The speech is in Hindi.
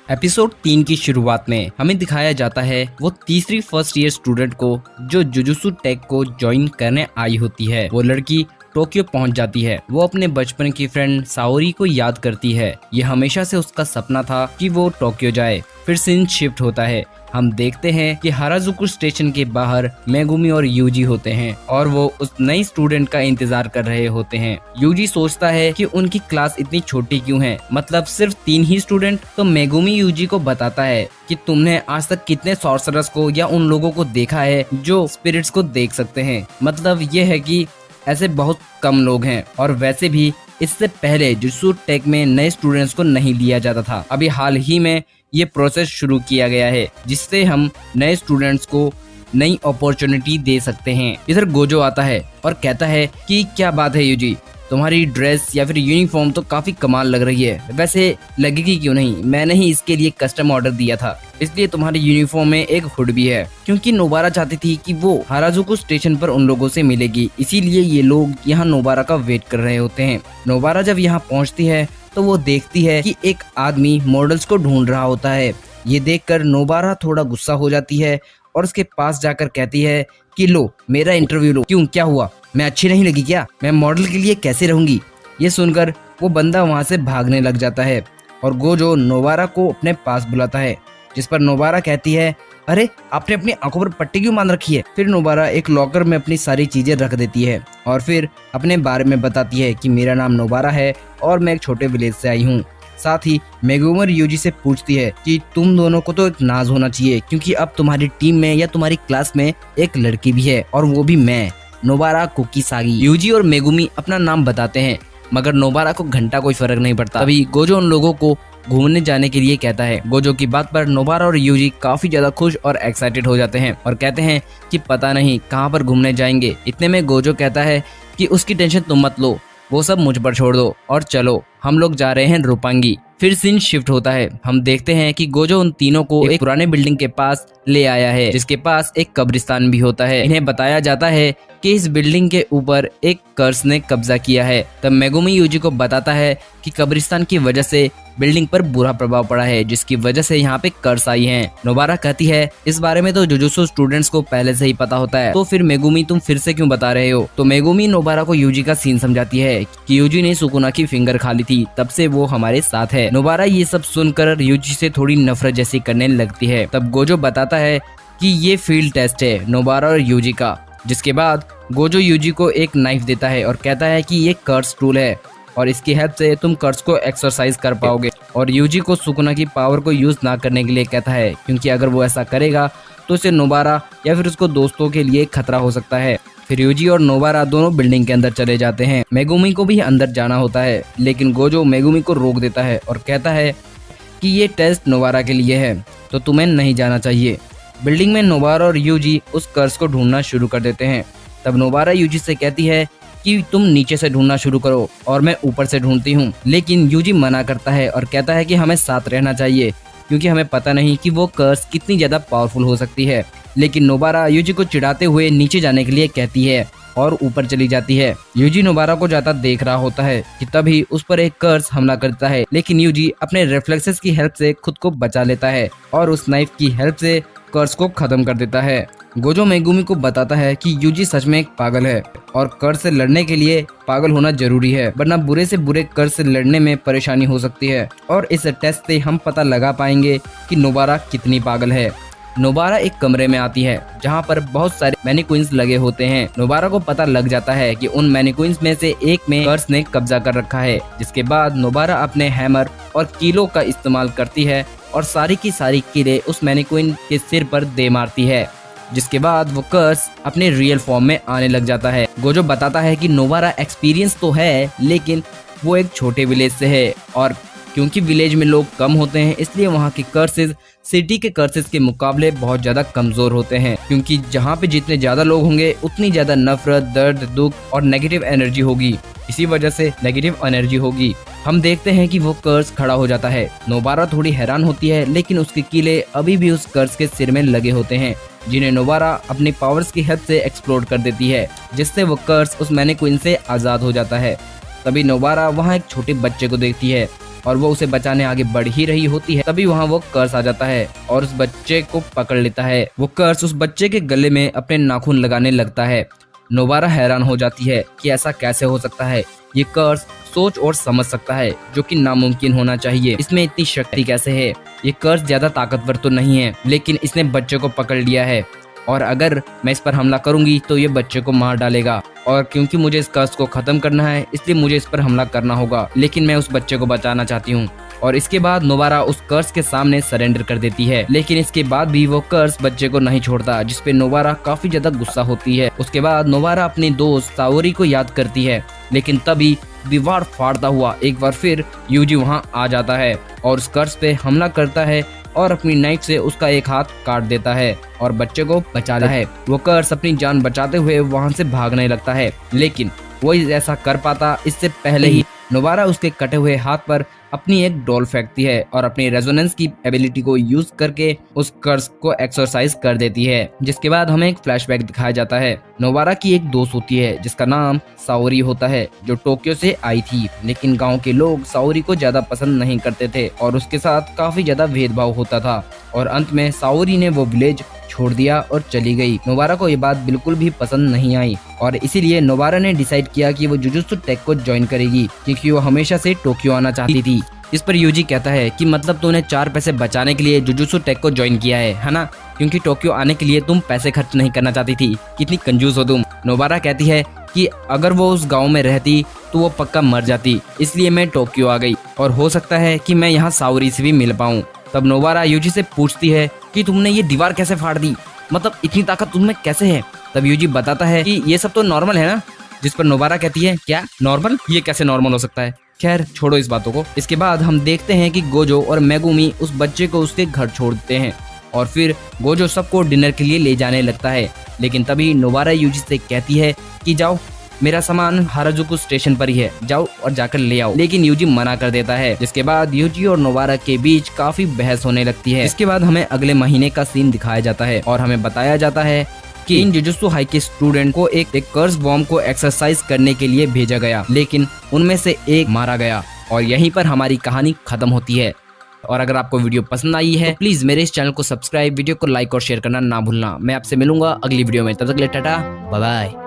एपिसोड 3 की शुरुआत में हमें दिखाया जाता है वो तीसरी फर्स्ट ईयर स्टूडेंट को जो जुजुत्सु टेक को ज्वाइन करने आई होती है। वो लड़की टोक्यो पहुंच जाती है। वो अपने बचपन की फ्रेंड साओरी को याद करती है। ये हमेशा से उसका सपना था कि वो टोक्यो जाए। फिर सीन शिफ्ट होता है। हम देखते हैं कि हाराजुकु स्टेशन के बाहर मेगुमी और यूजी होते हैं और वो उस नई स्टूडेंट का इंतजार कर रहे होते हैं। यूजी सोचता है कि उनकी क्लास इतनी छोटी क्यों है, मतलब सिर्फ 3 ही स्टूडेंट। तो मेगुमी यूजी को बताता है कि तुमने आज तक कितने सॉर्सरर्स को या उन लोगों को देखा है जो स्पिरिट्स को देख सकते हैं। मतलब ये है कि ऐसे बहुत कम लोग हैं और वैसे भी इससे पहले जुजुत्सु टेक में नए स्टूडेंट्स को नहीं लिया जाता था। अभी हाल ही में ये प्रोसेस शुरू किया गया है जिससे हम नए स्टूडेंट्स को नई अपॉर्चुनिटी दे सकते हैं। इधर गोजो आता है और कहता है कि क्या बात है यूजी, तुम्हारी ड्रेस या फिर यूनिफॉर्म तो काफी कमाल लग रही है। वैसे लगेगी क्यों नहीं, मैंने ही इसके लिए कस्टम ऑर्डर दिया था, इसलिए तुम्हारी यूनिफॉर्म में एक हुड भी है। क्योंकि नोबारा चाहती थी कि वो हाराजुकु स्टेशन पर उन लोगों से मिलेगी, इसीलिए ये लोग यहाँ नोबारा का वेट कर रहे होते हैं। नोबारा जब यहाँ पहुँचती है तो वो देखती है कि एक आदमी मॉडल्स को ढूंढ रहा होता है। ये देखकर नोबारा थोड़ा गुस्सा हो जाती है और उसके पास जाकर कहती है कि लो मेरा इंटरव्यू लो। क्यों, क्या हुआ, मैं अच्छी नहीं लगी क्या, मैं मॉडल के लिए कैसे रहूंगी। ये सुनकर वो बंदा वहां से भागने लग जाता है और गोजो नोबारा को अपने पास बुलाता है, जिस पर नोबारा कहती है अरे आपने अपनी आंखों पर पट्टी क्यों बांध रखी है। फिर नोबारा एक लॉकर में अपनी सारी चीजें रख देती है और फिर अपने बारे में बताती है कि मेरा नाम नोबारा है और मैं एक छोटे विलेज से आई हूँ। साथ ही मेगुमी यूजी से पूछती है कि तुम दोनों को तो एक नाज होना चाहिए क्योंकि अब तुम्हारी टीम में या तुम्हारी क्लास में एक लड़की भी है और वो भी मैं, नोबारा कुकीसागी। यूजी और मेगुमी अपना नाम बताते हैं मगर नोबारा को घंटा कोई फर्क नहीं पड़ता। अभी गोजो उन लोगों को घूमने जाने के लिए कहता है। गोजो की बात पर नोबारा और यूजी काफी ज्यादा खुश और एक्साइटेड हो जाते हैं और कहते हैं कि पता नहीं कहां पर घूमने जाएंगे। इतने में गोजो कहता है कि उसकी टेंशन तुम मत लो, वो सब मुझ पर छोड़ दो और चलो हम लोग जा रहे हैं रुपांगी। फिर सीन शिफ्ट होता है। हम देखते हैं कि गोजो उन तीनों को एक पुराने बिल्डिंग के पास ले आया है जिसके पास एक कब्रिस्तान भी होता है। इन्हें बताया जाता है कि इस बिल्डिंग के ऊपर एक कर्स ने कब्जा किया है। तब मेगुमी यूजी को बताता है कि कब्रिस्तान की वजह से बिल्डिंग पर बुरा प्रभाव पड़ा है जिसकी वजह से यहाँ पे कर्स आई हैं। नोबारा कहती है इस बारे में तो जुजुत्सु स्टूडेंट्स को पहले से ही पता होता है, तो फिर मेगुमी तुम फिर से क्यों बता रहे हो। तो मेगुमी नोबारा को यूजी का सीन समझाती है कि यूजी ने सुकुना की फिंगर खा ली थी, तब से वो हमारे साथ है। नोबारा ये सब सुनकर यूजी से थोड़ी नफरत जैसी करने लगती है। तब गोजो बताता है कि ये फील्ड टेस्ट है नोबारा और यूजी का, जिसके बाद गोजो यूजी को एक नाइफ देता है और कहता है कि ये कर्स टूल है और इसकी हेल्प से तुम कर्स को एक्सरसाइज कर पाओगे। और यूजी को सुकुना की पावर को यूज ना करने के लिए कहता है क्योंकि अगर वो ऐसा करेगा तो इसे नोबारा या फिर उसको दोस्तों के लिए खतरा हो सकता है। फिर यूजी और नोबारा दोनों बिल्डिंग के अंदर चले जाते हैं। मेगुमी को भी अंदर जाना होता है लेकिन गोजो मेगुमी को रोक देता है और कहता है कि ये टेस्ट नोबारा के लिए है तो तुम्हें नहीं जाना चाहिए। बिल्डिंग में नोबारा और यूजी उस कर्स को ढूंढना शुरू कर देते हैं। तब नोबारा यूजी से कहती है कि तुम नीचे से ढूंढना शुरू करो और मैं ऊपर से ढूंढती हूँ, लेकिन यूजी मना करता है और कहता है कि हमें साथ रहना चाहिए क्योंकि हमें पता नहीं कि वो कर्स कितनी ज्यादा पावरफुल हो सकती है। लेकिन नोबारा यूजी को चिढ़ाते हुए नीचे जाने के लिए कहती है और ऊपर चली जाती है। यूजी नोबारा को जाता देख रहा होता है कि तभी उस पर एक कर्स हमला करता है, लेकिन यूजी अपने रिफ्लेक्सेस की हेल्प से खुद को बचा लेता है और उस नाइफ की हेल्प से कर्स को खत्म कर देता है। गोजो मेगुमी को बताता है कि यूजी सच में एक पागल है और कर्स से लड़ने के लिए पागल होना जरूरी है, वरना बुरे से बुरे कर्स से लड़ने में परेशानी हो सकती है और इस टेस्ट से हम पता लगा पाएंगे कि नोबारा कितनी पागल है। नोबारा एक कमरे में आती है जहाँ पर बहुत सारे मैनिक्विन्स लगे होते हैं। नोबारा को पता लग जाता है कि उन मैनिक्विन्स में से एक में कर्स ने कब्जा कर रखा है, जिसके बाद नोबारा अपने हैमर और कीलों का इस्तेमाल करती है और सारी की सारी कीलें उस मैनिक्विन के सिर पर दे मारती है, जिसके बाद वो कर्स अपने रियल फॉर्म में आने लग जाता है। गोजो बताता है कि नोबारा एक्सपीरियंस तो है लेकिन वो एक छोटे विलेज से है और क्योंकि विलेज में लोग कम होते हैं इसलिए वहाँ के कर्सेस सिटी के कर्सेस के मुकाबले बहुत ज्यादा कमजोर होते हैं, क्योंकि जहाँ पे जितने ज्यादा लोग होंगे उतनी ज्यादा नफरत, दर्द, दुख और नेगेटिव एनर्जी होगी। इसी वजह से नेगेटिव एनर्जी होगी। हम देखते हैं कि वो कर्स खड़ा हो जाता है। नोबारा थोड़ी हैरान होती है लेकिन उसके कीले अभी भी उस कर्स के सिर में लगे होते हैं, जिन्हें नोबारा अपनी पावर्स की हेल्प से एक्सप्लोड कर देती है, जिससे वो कर्स उस मैनिक्विन से आजाद हो जाता है। तभी नोबारा वहाँ एक छोटे बच्चे को देखती है और वो उसे बचाने आगे बढ़ ही रही होती है, तभी वहाँ वो कर्स आ जाता है और उस बच्चे को पकड़ लेता है। वो कर्स उस बच्चे के गले में अपने नाखून लगाने लगता है। नोबारा हैरान हो जाती है कि ऐसा कैसे हो सकता है, ये कर्स सोच और समझ सकता है जो कि नामुमकिन होना चाहिए, इसमें इतनी शक्ति कैसे है। ये कर्स ज्यादा ताकतवर तो नहीं है, लेकिन इसने बच्चे को पकड़ लिया है और अगर मैं इस पर हमला करूंगी तो ये बच्चे को मार डालेगा, और क्योंकि मुझे इस कर्स को खत्म करना है इसलिए मुझे इस पर हमला करना होगा, लेकिन मैं उस बच्चे को बचाना चाहती हूँ। और इसके बाद नोबारा उस कर्स के सामने सरेंडर कर देती है, लेकिन इसके बाद भी वो कर्स बच्चे को नहीं छोड़ता, जिसपे नोबारा काफी ज्यादा गुस्सा होती है। उसके बाद नोबारा अपनी दोस्त साओरी को याद करती है, लेकिन तभी दीवार फाड़ता हुआ एक बार फिर यूजी वहाँ आ जाता है और उस कर्स पे हमला करता है और अपनी नाइफ से उसका एक हाथ काट देता है और बच्चे को बचाता है। वो कर्स अपनी जान बचाते हुए वहाँ से भागने लगता है, लेकिन वो ऐसा कर पाता इससे पहले ही नोबारा उसके कटे हुए हाथ पर अपनी एक डॉल फेंकती है और अपनी रेजोनेंस की एबिलिटी को यूज करके उस कर्स को एक्सरसाइज कर देती है। जिसके बाद हमें एक फ्लैशबैक दिखाया जाता है। नोबारा की एक दोस्त होती है जिसका नाम साओरी होता है, जो टोक्यो से आई थी, लेकिन गांव के लोग साओरी को ज्यादा पसंद नहीं करते थे और उसके साथ काफी ज्यादा भेदभाव होता था और अंत में साओरी ने वो विलेज छोड़ दिया और चली गई। नोबारा को ये बात बिल्कुल भी पसंद नहीं आई और इसीलिए नोबारा ने डिसाइड किया कि वो जुजुत्सु टेक को ज्वाइन करेगी, क्योंकि वो हमेशा से टोक्यो आना चाहती थी। इस पर यूजी कहता है कि मतलब तूने 4 पैसे बचाने के लिए जुजुत्सु टेक को ज्वाइन किया है ना, क्योंकि टोक्यो आने के लिए तुम पैसे खर्च नहीं करना चाहती थी। कितनी कंजूस हो तुम। नोबारा कहती है कि अगर वो उस गांव में रहती तो वो पक्का मर जाती, इसलिए मैं टोक्यो आ गई और हो सकता है कि मैं यहाँ साओरी से भी मिल पाऊँ। तब नोबारा यूजी से पूछती है कि तुमने ये दीवार कैसे फाड़ दी, मतलब इतनी ताकत तुममें कैसे है। तब यूजी बताता है कि ये सब तो नॉर्मल है ना, जिस पर नोबारा कहती है क्या नॉर्मल, ये कैसे नॉर्मल हो सकता है। खैर छोड़ो इस बातों को। इसके बाद हम देखते हैं कि गोजो और मेगुमी उस बच्चे को उसके घर छोड़ देते हैं और फिर गोजो सबको डिनर के लिए ले जाने लगता है, लेकिन तभी नोबारा यूजी से कहती है कि जाओ, मेरा सामान हाराजुकु स्टेशन पर ही है, जाओ और जाकर ले आओ, लेकिन यूजी मना कर देता है। जिसके बाद यूजी और नोबारा के बीच काफी बहस होने लगती है। इसके बाद हमें अगले महीने का सीन दिखाया जाता है और हमें बताया जाता है कि इन जुजुत्सु हाई के स्टूडेंट को एक कर्स बॉम्ब को एक्सरसाइज करने के लिए भेजा गया, लेकिन उनमें से एक मारा गया और यहीं पर हमारी कहानी खत्म होती है। और अगर आपको वीडियो पसंद आई है तो प्लीज मेरे इस चैनल को सब्सक्राइब, वीडियो को लाइक और शेयर करना ना भूलना। मैं आपसे मिलूंगा अगली वीडियो में, तब तक के लिए टाटा बाय बाय।